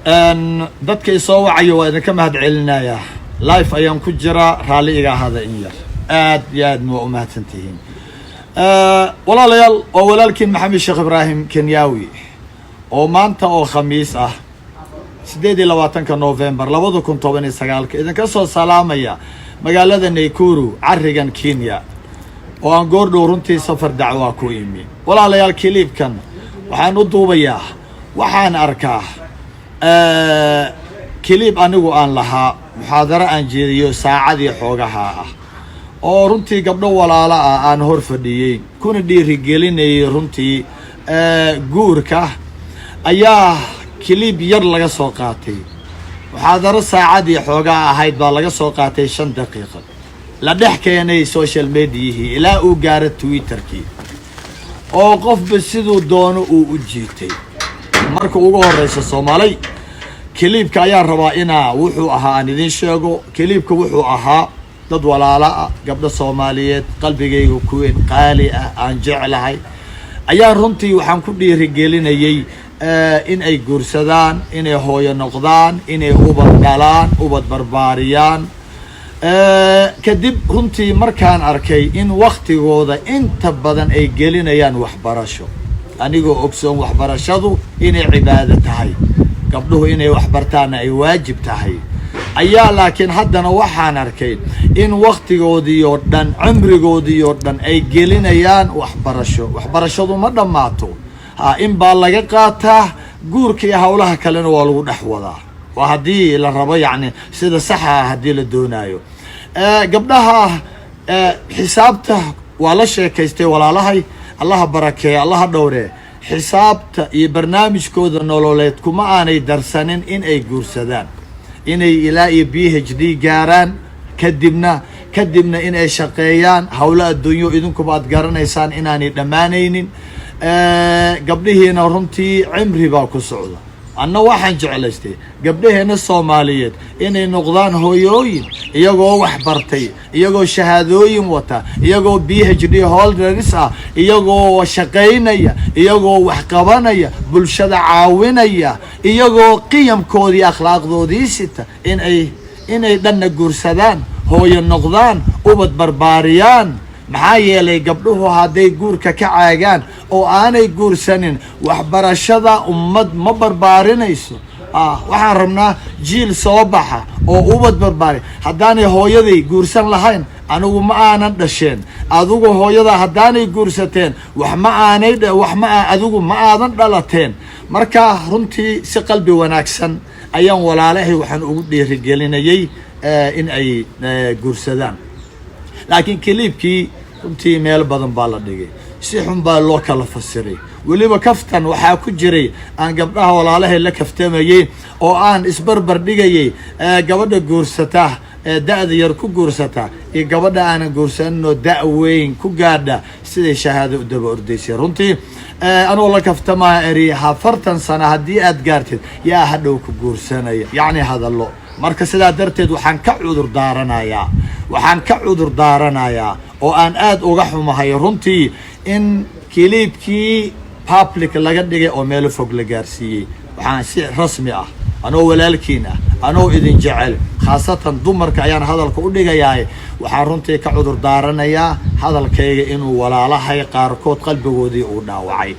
dadka isoo wacayo waa idinka mahad celinaya live ayaan ku jira raali iga ahada in yar aad iyo aad ma u mahadsantihiin walaalayaal oo walaalkiin maxamed sheekh ibraahim Kenyaawi oo maanta oo khamiis ah 28 November 2019 idinka soo salaamaya magaalada Nakuru carigan Kenya oo aan goordhow runtii safar dacwa ku imi walaalayaal kilibkan waxaan u duubayaa waxaan arkaa kilib anigu aan lahaa muxaadaro aan jeediyo saacadii xoogaha ah oo runtii gabdho walaala ah aan hor fadhiyay kuna dhiirigelinayay runtii guurka ayaa kilib yar laga soo qaatay muxaadaro saacadii xoogaha ahayd baa laga soo qaatay 5 daqiiqo la dhex keenay social media ilaa uu gaaro Twitterkii oo qofba sidoo doono uu u jiitay marka ugu horeysa Soomaali kilibka ayaa rabaa inaa wuxuu ahaa aan idin sheego kilibka wuxuu ahaa dad walaala ah gabdho Soomaaliyeed qalbigaygu ku weyn qaali ah aan jecelahay ayaa runtii waxaan ku dhiirigelinayay in ay guursadaan inay hooyo noqdaan inay ubad dhalaan ubad barbaariyaan kadib runtii markaan arkay in waqtigooda inta badan ay gelinayaan waxbarasho anigoo ogsoon waxbarashadu inay cibaado tahay gabdhuhu inay waxbartaan ay waajib tahay ayaa laakiin haddana waxaan arkay in waqtigoodii oo dhan cumrigoodii oo dhan ay gelinayaan waxbarashadu ma dhamaato in baa laga qaataa guurka iyo hawlaha kalena waa lagu dhex wadaa waa haddii la rabo yacni sida saxa ah haddii la doonayo gabdhaha xisaabta waa la sheekaystay walaalahay allaha barakeeyo allaha dhowre xisaabta iyo barnaamijkooda nololeed kuma aanay darsanin in ay guursadaan inay ilaa iyo PhD gaaraan kadibna in ay shaqeeyaan hawlo adduunyo idinkuba aad garanaysaan inaanay dhammaanaynin gabdhihiina runtii cimri baa ku socda anna waxaan jeclaystay gabdhaheena Soomaaliyeed inay noqdaan hooyooyin iyagoo wax bartay iyagoo shahaadooyin wata iyagoo PhD holders ah iyagoo shaqeynaya iyagoo wax qabanaya bulshada caawinaya iyagoo qiyamkoodii akhlaaqdoodii sita inay dhanna guursadaan hooyo noqdaan ubad barbaariyaan maxaa yeelay gabdhuhu hadday guurka ka caagaan oo aanay guursanin waxbarashada ummad ma barbaarinayso waxaan rabnaa jiil soo baxa oo ubad barbaari haddaanay hooyaday guursan lahayn anigu ma aanan dhasheen adigu hooyada haddaanay guursateen adigu ma aadan dhalateen marka runtii si qalbi wanaagsan ayaan walaalahay waxaan ugu dhiirigelinayay in ay guursadaan laakiin kilibkii runtii meel badan baa la dhigay si xun baa loo kala fasiray waliba kaftan waxaa ku jiray aan gabdhaha walaalahay la kaftamayay oo aan isbarbar dhigayay gabadha guursata da'da yar ku guursata iyo gabadha aan guursanno da' weyn ku gaadha sida shahaado u daba ordaysay runtii anoo la kaftamaa eriyaha 40 sano haddii aad gaartid yaa hadhow ku guursanaya yacni hadallo marka sidaa darteed waxaan ka cudur daaranayaa oo aan aad uga xumahay runtii in kilibkii public laga dhigay oo meel fog la gaarsiiyay waxaan si rasmi ah anoo walaalkiin ah anoo idin jecel khaasatan dumarka ayaan hadalka u dhigayaa waxaan runtii ka cudur daaranayaa hadalkayga inuu walaalahay qaarkood qalbigoodii uu dhaawacay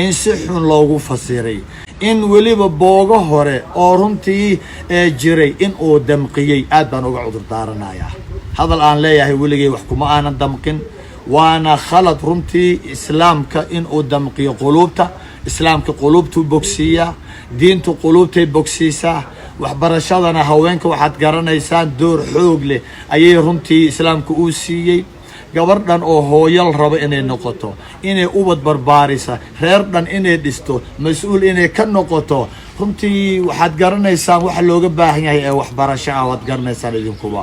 in si xun loogu fasiray in weliba boogo hore oo runtii jiray in uu damqiyay aad baan uga cudur daaranayaa hadal aan leeyahay weligay wax kuma aanan damqin waana khalad runtii islaamka in uu damqiyo quluubta islaamka quluubtu bogsiya diintu quluubtay bogsiisa waxbarashadana haweenka waxaad garanaysaan door xoog leh ayay runtii islaamku uu siiyay gabardhan oo hooyal raba inay noqoto inay ubad barbaarisa reer dhan inay dhisto mas'uul inay ka noqoto runtii waxaad garanaysaan waxa looga baahan yahay ee waxbarasho ah waad garanaysaan idinkuba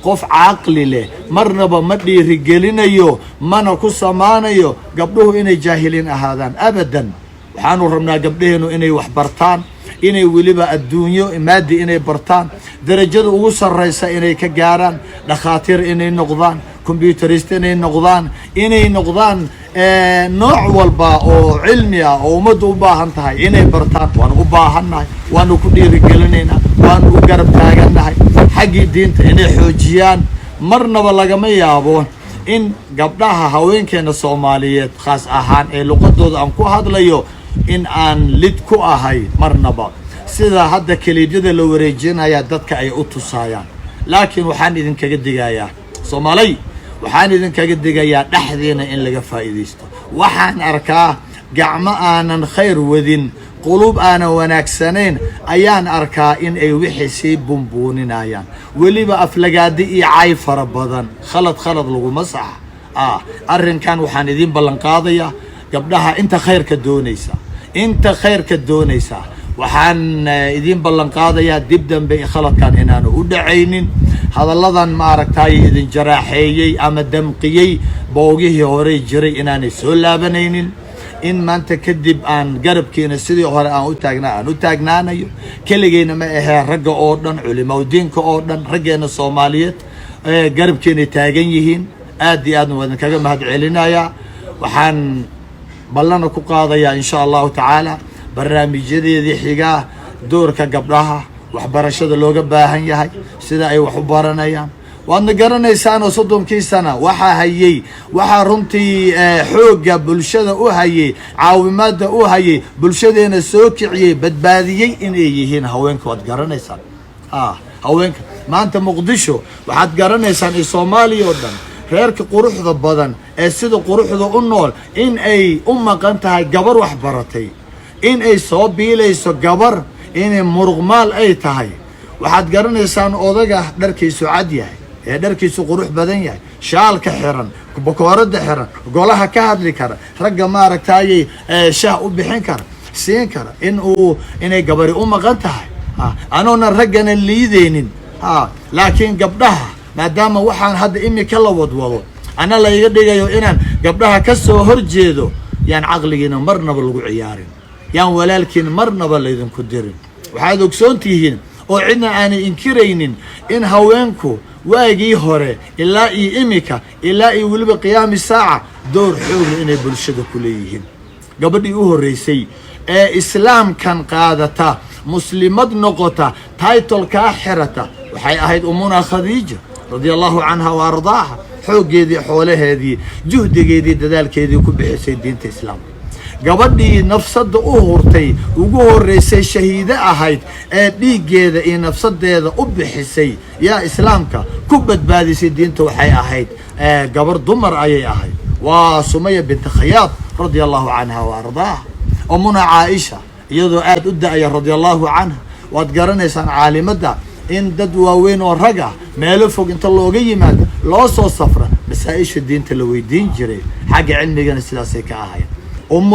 qof caqli leh marnaba ma dhiirigelinayo mana ku samaanayo gabdhuhu inay jaahiliin ahaadaan abadan waxaanu rabnaa gabdhaheenu inay wax bartaan inay weliba adduunyo maadi inay bartaan darajada ugu sarreysa inay ka gaaraan dhakhaatiir inay noqdaan computerist inay noqdaan nooc walba oo cilmi ah oo ummaddu u baahan tahay inay bartaan waan u baahannahay waanu ku dhiirigelinaynaa waanu u garab taagannahay xaggii diinta inay xoojiyaan marnaba lagama yaabo in gabdhaha haweenkeena Soomaaliyeed khaas ahaan ee luqadooda aan ku hadlayo in aan lid ku ahay marnaba sida hadda kaliijada la wareejinaya dadka ay u tusaayaan laakiin waxaan idin kaga digayaa Soomaali waxaan idin kaga digayaa dhaxdeena in laga faa'iideysto waxaan arkaa gacmo aanan khayr wadin qulub aanan wanaagsanayn ayaan arkaa in ay wixii bumbuuninayaan waliba aflagaadi iyo caay fara badan khalad lagu masax arrinkan waxaan idin ballan qaadayaa gabdhaha inta khayrka doonaysa waxaan idin ballan qaadayaa dib dambe khaladkan inaanu u dhacaynin hadalladan ma aragtay idin jaraaxeeyay ama damqiyay boogihii hore jiray inaanay soo laabanaynin in maanta kadib aan garabkeena sidii hore aan u taagnaanayo kaligeena ma ahaa ragga oo dhan culimada diinka oo dhan raggeena Soomaaliyeed garabkeena taagan yihiin aad iyo aad wadan kaga mahad celinayaa waxaan ballan ku qaadayaa insha Allah ta'ala barnaamijyadeedii xiga doorka gabdhaha waxbarashada looga baahan yahay sida ay wax u baranayaan waadna garanaysaan oo 30 sano waxa runtii xooga bulshada u hayay caawimada u hayay bulshadeena soo kiciyay badbaadiyay in ay yihiin haweenka wad garanaysaan haweenka maanta Muqdisho waxaad garanaysaan in Soomaaliya oo dhan reerka quruxda badan ee sida quruxda u nool in ay u maqan tahay gabar wax baratay in ay soo biilayso gabar in muruqmaal ay tahay waxaad garanaysaan odaga dharkiisu cad yahay ee dharkiisu qurux badan yahay shaalka xiran bakoorada xiran golaha ka hadli kara ragga ma aragtay shaah u bixin kara siin kara inay gabari u maqan tahay anoona raggana liideenin laakiin gabdhaha maadaama waxaan hadda imika la wadwado ana la iga dhigayo inaan gabdhaha ka soo horjeedo yaan aqligiina marnaba lagu ciyaarin yaan walaalkiin marnaba la idinku dirin waxaad ogsoontihiin oo cidna aan inkiraynin in haweenku waagii hore ilaa imika ilaa waliba qiyaam saaca door xoog inay bulshada ku leeyihiin gabadhii u horeysay ee islaamkan qaadata muslimad noqota title ka xirata waxay ahayd umuna Khadiija radiyallahu anha wa ardaaha xoogeedii xoolaheedii juhdigeedii dadaalkeedii ku bixisay diinta islaamka gabadhii nafsada u hurtay ugu horeysay shahiida ahayd ee dhiigeeda iyo nafsadeeda u bixisay yaa islaamka ku badbaadisay diinta waxay ahayd gabar dumar ayay ahayd waa Sumayya bint Khayaat radiyallahu anha wa ardaaha umuna Aisha iyadoo aad u daaya radiyallahu anha waad garanaysaan caalimada in dad waaweyn oo raga meel fog inta looga yimaado loo soo safra masaa'isha diinta la weydiin jiray xagga cilmigana sidaas ay ka ahayd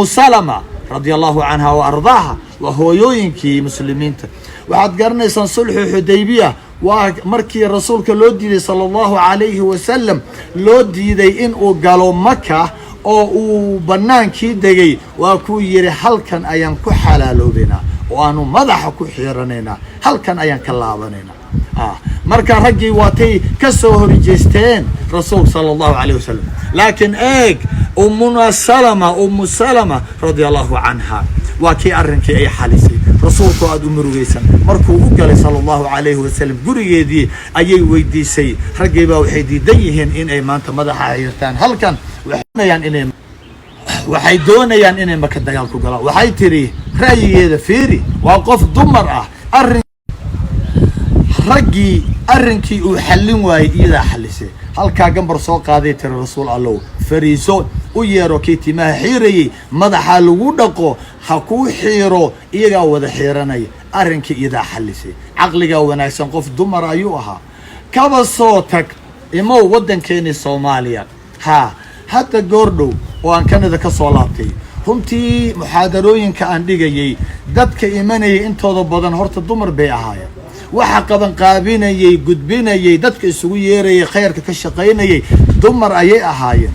Salama radiyallahu anha wa ardaaha wa hooyooyinkii muslimiinta waxaad garanaysaan sulhu Hudaybiyah waa markii rasuulka loo diiday sallallahu alayhi wa sallam loo diiday in uu galo Makka oo uu banaankii degay waa ku yiri halkan ayaan ku xalaaloobeena oo aanu madaxa ku xiranayna halkan ayaan ka laabanayna marka raggii waatay ka soo horjeesteen rasuulka sallallahu alayhi wa sallam laakiin Ummu Salama radiyallahu anha وكي أرنكي أي حالسي رسولك أدو مرويسا مركو أقل صلى الله عليه وسلم قرية دي أي ويدي سي رقيبا وحيدي ديهن إن أي مانتا مدحا عيرتان هل كان وحيدونيان إني وحيدونيان إني مكا دقالكو قلا وحي تري رأيي هذا فيري وقف دمر رقي أرنكي وحلين واي إذا حلسي هل كاقنبر سوق هذه ترى رسول الله فريسو ويرو كيتي ما حيري مدحا لغودقو حكو حيرو إيغا وذا حيراني أرنكي إذا حلسي عقلقا وناكسن قف دمر أيوها كابا صوتك إمو ودن كيني صوماليا حتى قردو وان كان ذا كصولاتي همتي محاضروين كان ديغي دادك إيماني انتو ضبادان هورت الدمر بيعهايا وحقبا قابيني قدبيني دادك اسويري خيرك كشقيني دمر أيي أهايا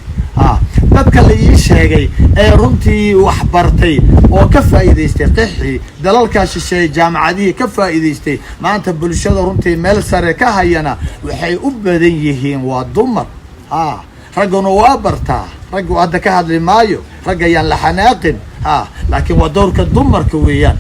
dadka la ii sheegay ee runtii wax bartay oo ka faa'iideystay qixi dalalka shisheeye jaamacadii ka faa'iideystay maanta bulshada runtii meel sare ka hayana waxay u badan yihiin waa dumar رجعنا وابرتا رجعوا هذا كهذا مايو رجعيان لحناقن لكن ودورك الدمر كويان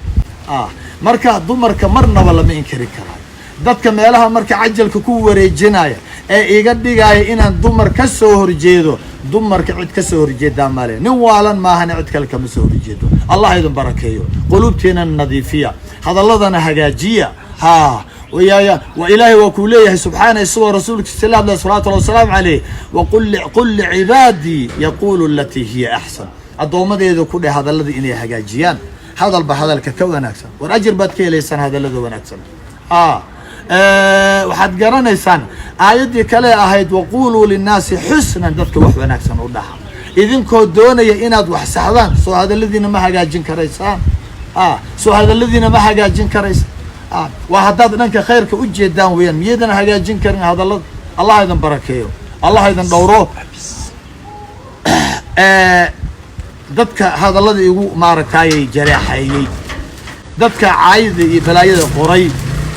مركا دمر كمرنا ولا ما إنكر كراي dadka meelaha marka cajalka ku wareejinaya iga dhigay inaan dumar ka soo horjeedo dumarka cid ka soo horjeeda male nin waalan ma ahana cid kale kama soo horjeedo allah idin barakeeyo qulubteena nadiifiya hadalladana hagaajiya wa ilaahi wa kuleeyahay subhanahu wa rasuulka sallallahu alayhi wa sallam alayhi wa qul li ibadi yaqulu allati hiya ahsan adoomadeedu ku dhahay hadallada inay hagaajiyaan hadalba hadalka ka wanaagsan war ajir baad ka helaysan hadallada wanaagsan waxaad garanaysaan aayadii kale ahayd waqulu linnaasi xusnan dadka wax wanaagsan u dhaha idinkoo doonaya inaad wax saxdaan soo hadalladiina ma hagaajin karaysaan soo hadalladiina ma hagaajin karaysaan waa haddaad dhanka khayrka u jeedaan weeyaan miyadan hagaajin karin hadallada allah idin barakeeyo allah idin dhowro dadka hadallada igu maaragtay jareexayay dadka caayida iyo balaayada qoray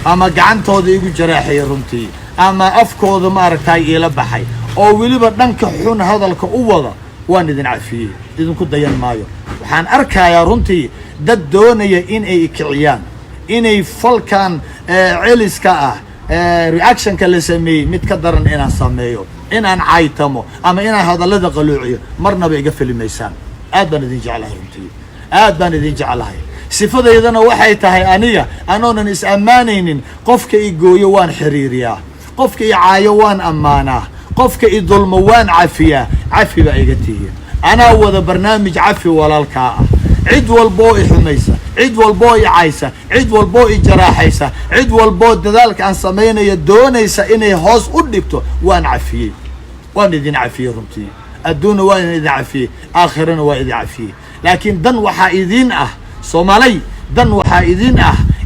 ama gacantooda igu jaraaxay runtii ama afkooda maaragtay ila baxay oo waliba dhanka xun hadalka u wada waan idin cafiyay idinku dayan maayo waxaan arkayaa runtii dad doonaya in ay kiciyaan inay falkan celiska reaction ka la sameeyay mid ka daran inaan sameeyo inaan caaytamo ama inaan hadallada qaluuciyo marnaba iga filmaysaan aad baan idin jeclahay runtii aad baan idin jeclahay sifadeedana waxay tahay aniga anoonan is ammaanaynin qofka i gooyo waan xiriiriyaa qofka i caayo waan ammaanaa qofka i dulmo waan cafiyaa cafi baa iga tihiin anaa wada barnaamij cafi walaalkaa cid walboo i xumaysa cid walboo i caysa cid walboo i jaraaxaysa cid walboo dadaalka aan samaynayo doonaysa inay hoos u dhigto waan cafiyey waan idin cafiyey runtii adduuna waan idin cafiyey aakhirana waa idin cafiyey laakiin dan waxaa idin Soomaali dan waxaa idin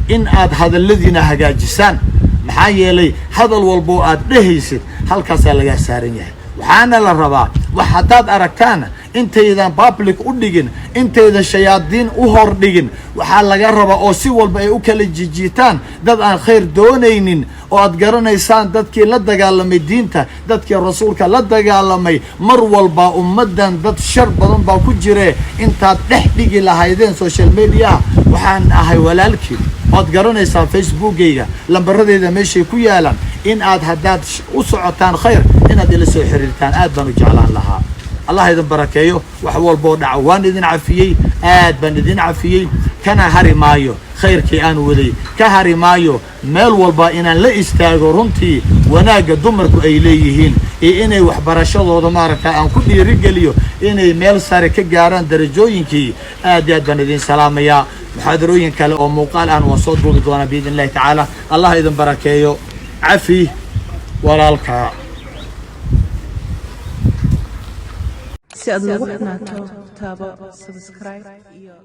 in aad hadalladiina hagaajisaan maxaa yeelay hadal walbo aad dhehaysid halkaas laga saaran yahay waxaana la rabaa wax hadaad aragtaan intaydan public u dhigin intayda shayaadiin u hor dhigin waxaa laga rabaa oo si walba ay u kala jijiitaan dad aan khayr doonaynin oo aad garanaysaan dadkii la dagaalamay diinta dadkii rasuulka la dagaalamay mar walba ummadan dad shar badan baa ku jire intaad dhex dhigi lahaydeen social media waxaan ahay walaalkii ood garanaysaa facebookayga lambaradeyda meeshay ku yaalan in aad hadaad u socotaan khayr inaad ila soo xiriirtaan aad baan u jeclaan lahaa الله يدن بركيه وحول بودع وان إذن عفيي بان إذن عفيي كان هاري مايو خير كي أنا ولي كهاري مايو مال والبا إنا لا استاغرونتي وناقا دمركو أيليهين إني وحبرشاد ودماركا أن كل رجليو إني مال ساري كجاران درجوين كي بان إذن سلام يا محاضروين كلا أو موقال أن وصوت بودوانا بإذن الله تعالى الله يدن بركيه عفي ورالكا si aad ugu xunaato taabo subscribe iyo